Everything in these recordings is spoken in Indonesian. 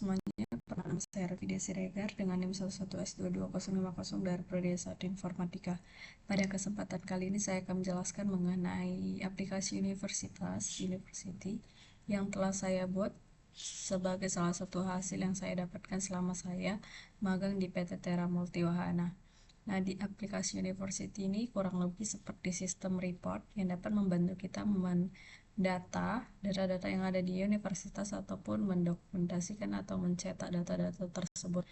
semuanya, perkenalkan saya Rafida Siregar dengan NIM 11S22050 dari Prodi S1 Informatika. Pada kesempatan kali ini saya akan menjelaskan mengenai aplikasi University yang telah saya buat sebagai salah satu hasil yang saya dapatkan selama saya magang di PT Tera Multiwahana. Nah, di aplikasi University ini kurang lebih seperti sistem report yang dapat membantu kita data-data yang ada di universitas ataupun mendokumentasikan atau mencetak data-data tersebut.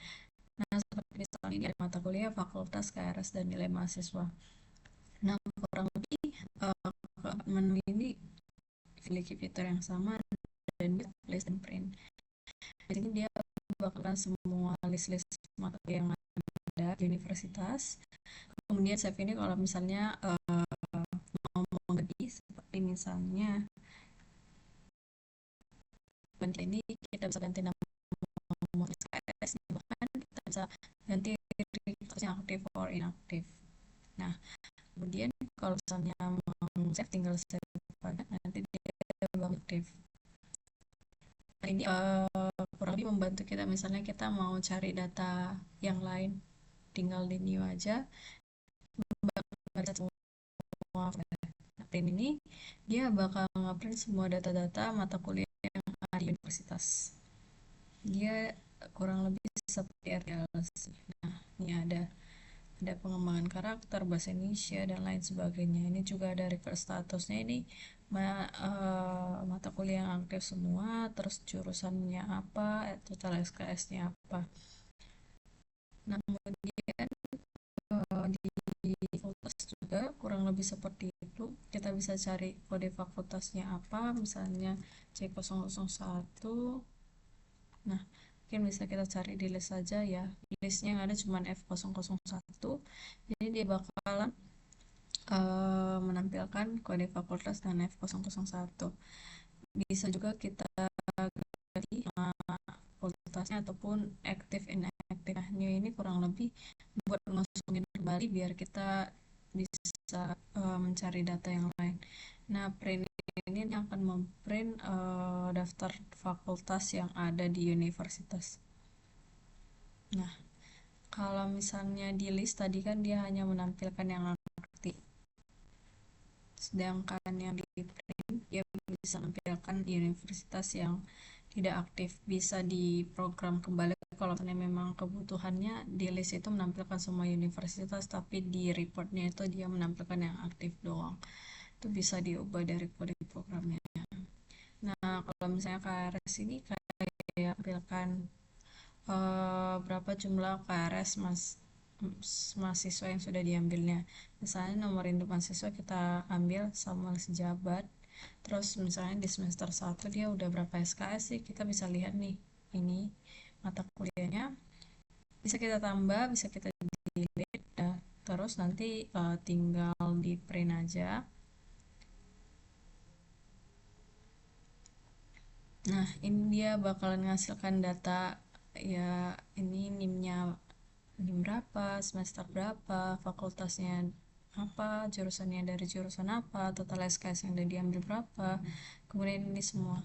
Nah, seperti misalnya ini ada mata kuliah, fakultas, KRS, dan nilai mahasiswa. Nah, kurang lebih menu ini memiliki fitur yang sama dan list and print. Jadi dia bakalan semua list-list mata kuliah yang ada di universitas. Kemudian save ini kalau misalnya mau mengganti, seperti misalnya ganti ini kita bisa ganti nama SKS, bahkan kita bisa ganti requestnya aktif or inaktif. Nah, kemudian kalau misalnya mau save, tinggal save aja, nanti dia bakal aktif. Nah, ini kurang lebih membantu kita, misalnya kita mau cari data yang lain, tinggal di new aja, baca semua. Nah, print ini dia bakal nge-print semua data-data mata kuliah yang ada di universitas. Dia kurang lebih seperti RTLS. Nah, ini ada pengembangan karakter, bahasa Indonesia, dan lain sebagainya. Ini juga ada record statusnya, ini mata kuliah yang aktif semua, terus jurusannya apa, total SKS-nya apa. Nah, kemudian di fakultas juga kurang lebih seperti itu. Kita bisa cari kode fakultasnya apa, misalnya C001. Nah, mungkin bisa kita cari di list saja ya. Listnya yang ada cuma F001. Jadi dia bakalan menampilkan kode fakultas dan F001. Bisa juga kita ganti fakultasnya ataupun active inactive. Nah, new ini kurang lebih buat masukin kembali biar kita bisa mencari data yang lain. Nah, print ini akan memprint daftar fakultas yang ada di universitas. Nah, kalau misalnya di list tadi kan dia hanya menampilkan yang aktif, sedangkan yang di print dia bisa menampilkan universitas yang tidak aktif. Bisa diprogram kembali kalau misalnya memang kebutuhannya di list itu menampilkan semua universitas, tapi di reportnya itu dia menampilkan yang aktif doang. Itu bisa diubah dari kode programnya. Nah, kalau misalnya KRS ini kayak menampilkan berapa jumlah KRS mahasiswa yang sudah diambilnya. Misalnya nomor induk mahasiswa kita ambil sama sejabat, terus misalnya di semester 1 dia udah berapa SKS sih, kita bisa lihat nih, ini mata kuliahnya bisa kita tambah, bisa kita delete, terus nanti tinggal di print aja. Nah, ini dia bakalan menghasilkan data ya, ini NIM-nya NIM berapa, semester berapa, fakultasnya apa, jurusannya dari jurusan apa, total SKS yang udah diambil berapa, kemudian ini semua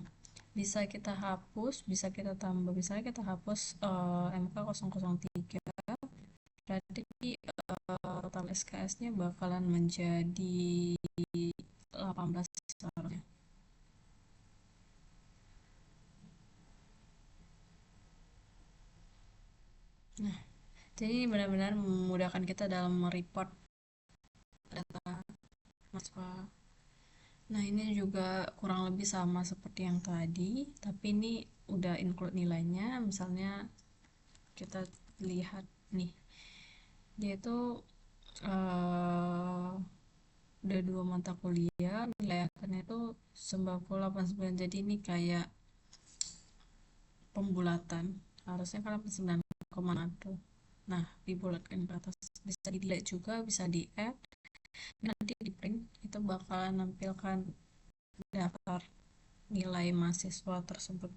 bisa kita hapus, bisa kita tambah. Misalnya kita hapus MK003, berarti total SKS-nya bakalan menjadi 18 seharusnya. Nah, jadi benar-benar memudahkan kita dalam mereport data mahasiswa. Nah, ini juga kurang lebih sama seperti yang tadi, tapi ini udah include nilainya. Misalnya kita lihat nih, dia itu uh, udah 2 mata kuliah, nilai akhirnya itu 90,89. Jadi ini kayak pembulatan, harusnya kan 9,1. Nah, dibulatkan ke atas, bisa di delete juga, bisa di add, nanti di print itu bakalan nampilkan daftar nilai mahasiswa tersebut.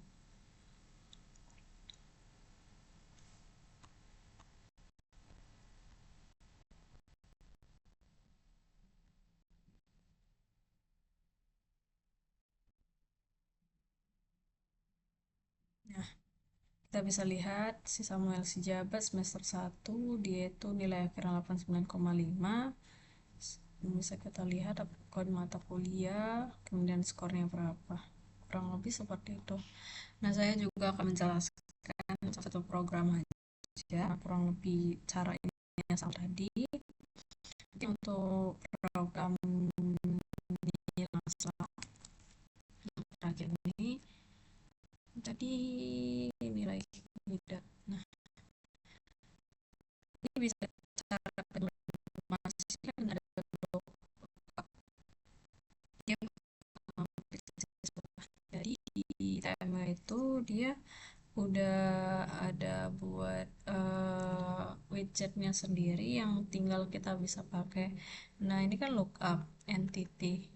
Nah, kita bisa lihat si Samuel Sijabat semester 1 dia itu nilai akhirnya 89,5. Bisa kita lihat kode mata kuliah, kemudian skornya berapa, kurang lebih seperti itu. Nah, saya juga akan menjelaskan satu program aja, kurang lebih cara ini yang sama tadi. Jadi untuk program nilai terakhir ini tadi nilai tidak. Nah, ini bisa cara masih ada dia jadi di TMA itu dia udah ada buat widgetnya sendiri yang tinggal kita bisa pakai. Nah, ini kan lookup entity.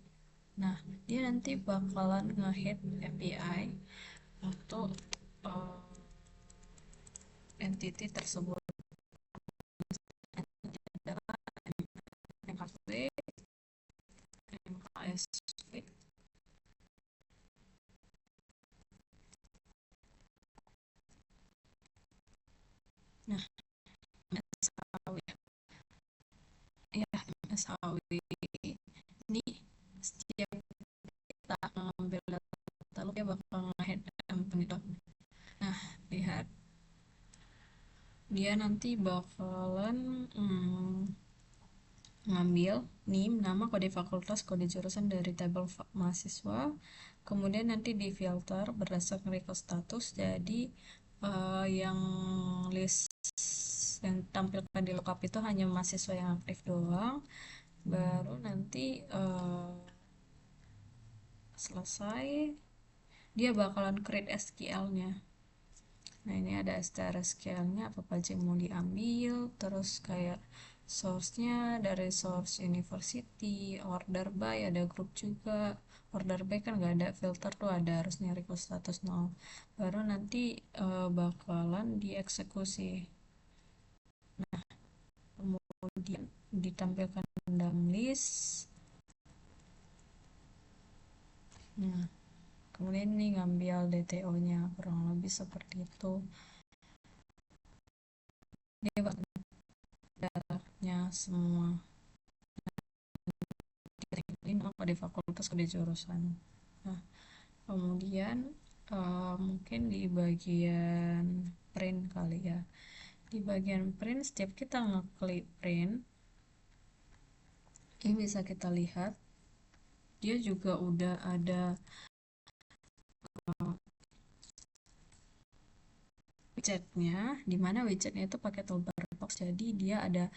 Nah, dia nanti bakalan nge-hit API untuk entity tersebut. Adalah MKV, MKSV. Nah, MSHW. Ya, MSHW. Ini setiap kita ngambil data, dia bakal nge-hit endpoint. Nah, lihat. Dia nanti bakalan ngambil NIM, nama, kode fakultas, kode jurusan dari tabel mahasiswa, kemudian nanti di filter berdasarkan record status. Jadi yang list yang tampilkan di lookup itu hanya mahasiswa yang aktif doang. Baru nanti selesai dia bakalan create SQL-nya. Nah, ini ada STRSQL-nya, apa aja yang mau diambil, terus kayak source-nya dari source university, order by, ada grup juga. Order by kan nggak ada filter tuh, ada harusnya request status 0. Baru nanti bakalan dieksekusi. Nah, kemudian ditampilkan dalam list. Nah, kemudian ini ngambil DTO-nya, kurang lebih seperti itu. Dia bakal darahnya semua ini kode fakultas, kode jurusan. Nah, kemudian mungkin di bagian print kali ya. Di bagian print, setiap kita ngeklik print, ini bisa kita lihat dia juga udah ada widgetnya, dimana widgetnya itu pakai toolbar box. Jadi dia ada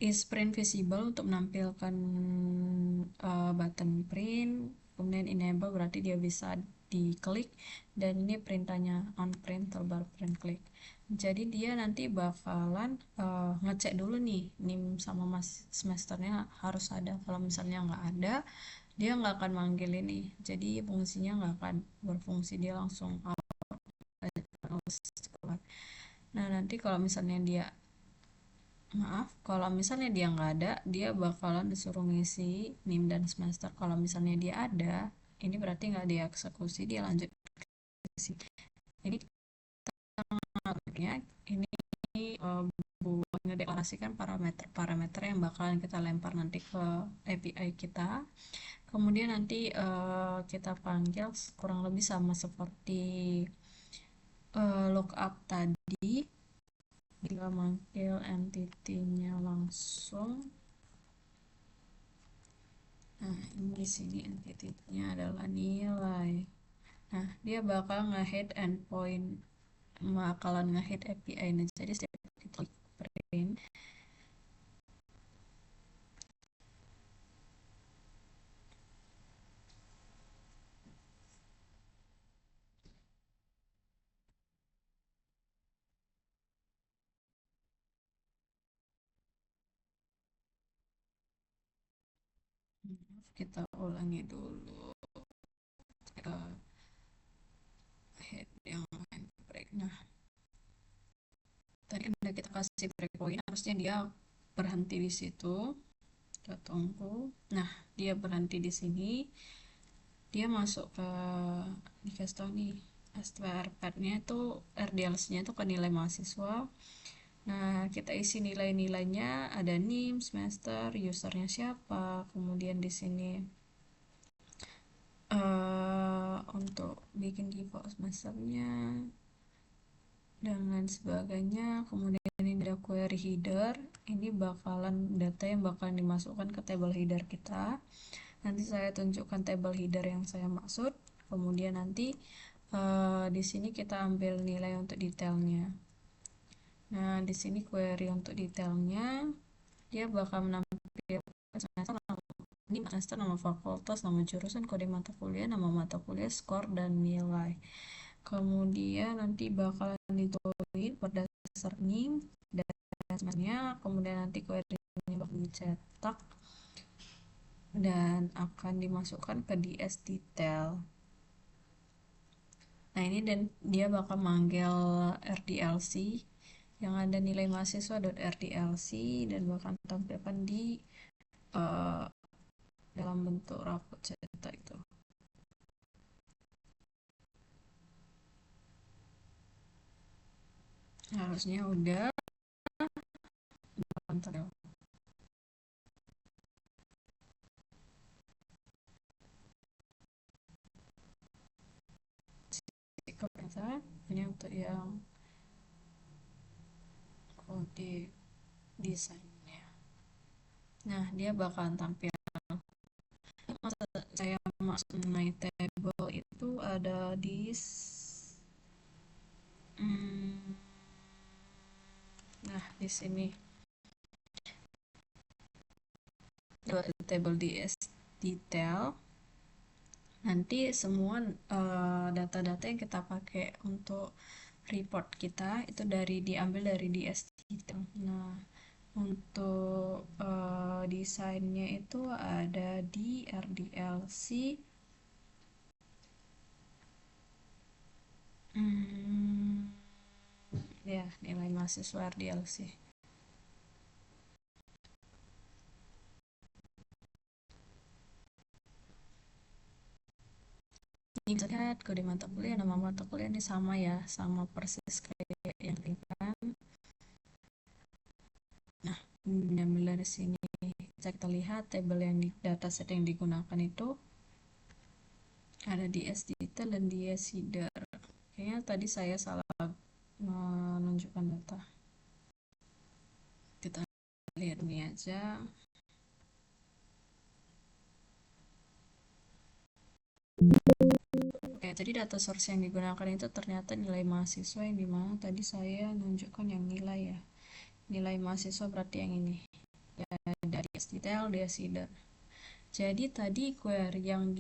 is print visible untuk menampilkan button print, kemudian enable berarti dia bisa diklik, dan ini perintahnya on print toolbar print click. Jadi dia nanti bakalan ngecek dulu nih NIM sama semesternya harus ada. Kalau misalnya nggak ada, dia nggak akan manggil ini, jadi fungsinya nggak akan berfungsi, dia langsung out. Nah, nanti kalau misalnya dia nggak ada, dia bakalan disuruh ngisi NIM dan semester. Kalau misalnya dia ada, ini berarti nggak dieksekusi, dia lanjut ngisi. Jadi ini buat ngedeklarasikan parameter-parameter yang bakalan kita lempar nanti ke API kita. Kemudian nanti kita panggil kurang lebih sama seperti lookup tadi, tinggal manggil entity-nya langsung. Nah, ini di sini entity-nya adalah nilai. Nah, dia bakal nge-hit endpoint, bakalan nge-hit API. Nah, jadi setiap kita print, kita ulangi dulu head yang break. Nah, tadi udah kita kasih breakpoint, harusnya dia berhenti di situ. Kita tunggu. Nah, dia berhenti di sini. Dia masuk ke, dikasih tahu nih, STMPad-nya itu RDLC-nya itu ke nilai mahasiswa. Nah, kita isi nilai-nilainya, ada NIM, semester, usernya siapa, kemudian di sini untuk bikin default semesternya dan lain sebagainya. Kemudian ini ada query header, ini bakalan data yang bakalan dimasukkan ke table header kita. Nanti saya tunjukkan table header yang saya maksud. Kemudian nanti di sini kita ambil nilai untuk detailnya. Nah, di sini query untuk detailnya, dia bakal menampilkan semester, ini semester, nama fakultas, nama jurusan, kode mata kuliah, nama mata kuliah, skor, dan nilai. Kemudian nanti bakalan ditulis berdasar NIM dan semuanya. Kemudian nanti query-nya bakal dicetak dan akan dimasukkan ke DS detail. Nah, ini dan dia bakal manggil RDLC yang ada nilai mahasiswa.rdlc dan bakal tampilkan di uh, dalam bentuk rapot cetak itu. Harusnya udah. Bentar ya. Ini untuk yang kode desainnya. Nah, dia bakalan tampil. Masa saya masuk my table itu ada di nah di sini table DS detail. Nanti semua data-data yang kita pakai untuk report kita itu diambil dari DS detail. Nah, untuk desainnya itu ada di RDLC. Ya, nilai mahasiswa RDLC. Ini bisa lihat kode mata kuliah, nama mata kuliah ini sama ya, sama persis kayak yang kan. Nah, diambil dari sini. Bisa kita lihat tabel yang di dataset yang digunakan itu ada di detail dan di header. Kayaknya tadi saya salah menunjukkan data. Kita lihat ini aja. Oke, jadi data source yang digunakan itu ternyata nilai mahasiswa yang dimana tadi saya menunjukkan yang nilai ya. Nilai mahasiswa berarti yang ini. Ya, dari detail, header. Jadi tadi query yang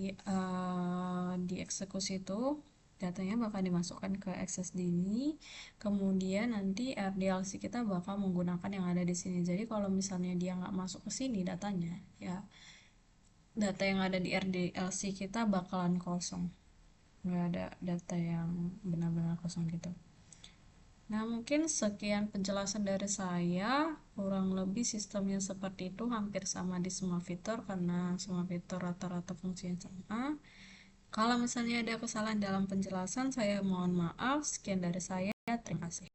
dieksekusi itu datanya bakal dimasukkan ke access ini, kemudian nanti RDLC kita bakal menggunakan yang ada di sini. Jadi kalau misalnya dia nggak masuk ke sini datanya, ya data yang ada di RDLC kita bakalan kosong, nggak ada data yang benar-benar kosong gitu. Nah, mungkin sekian penjelasan dari saya. Kurang lebih sistemnya seperti itu, hampir sama di semua fitur karena semua fitur rata-rata fungsinya sama. Kalau misalnya ada kesalahan dalam penjelasan, saya mohon maaf. Sekian dari saya. Terima kasih.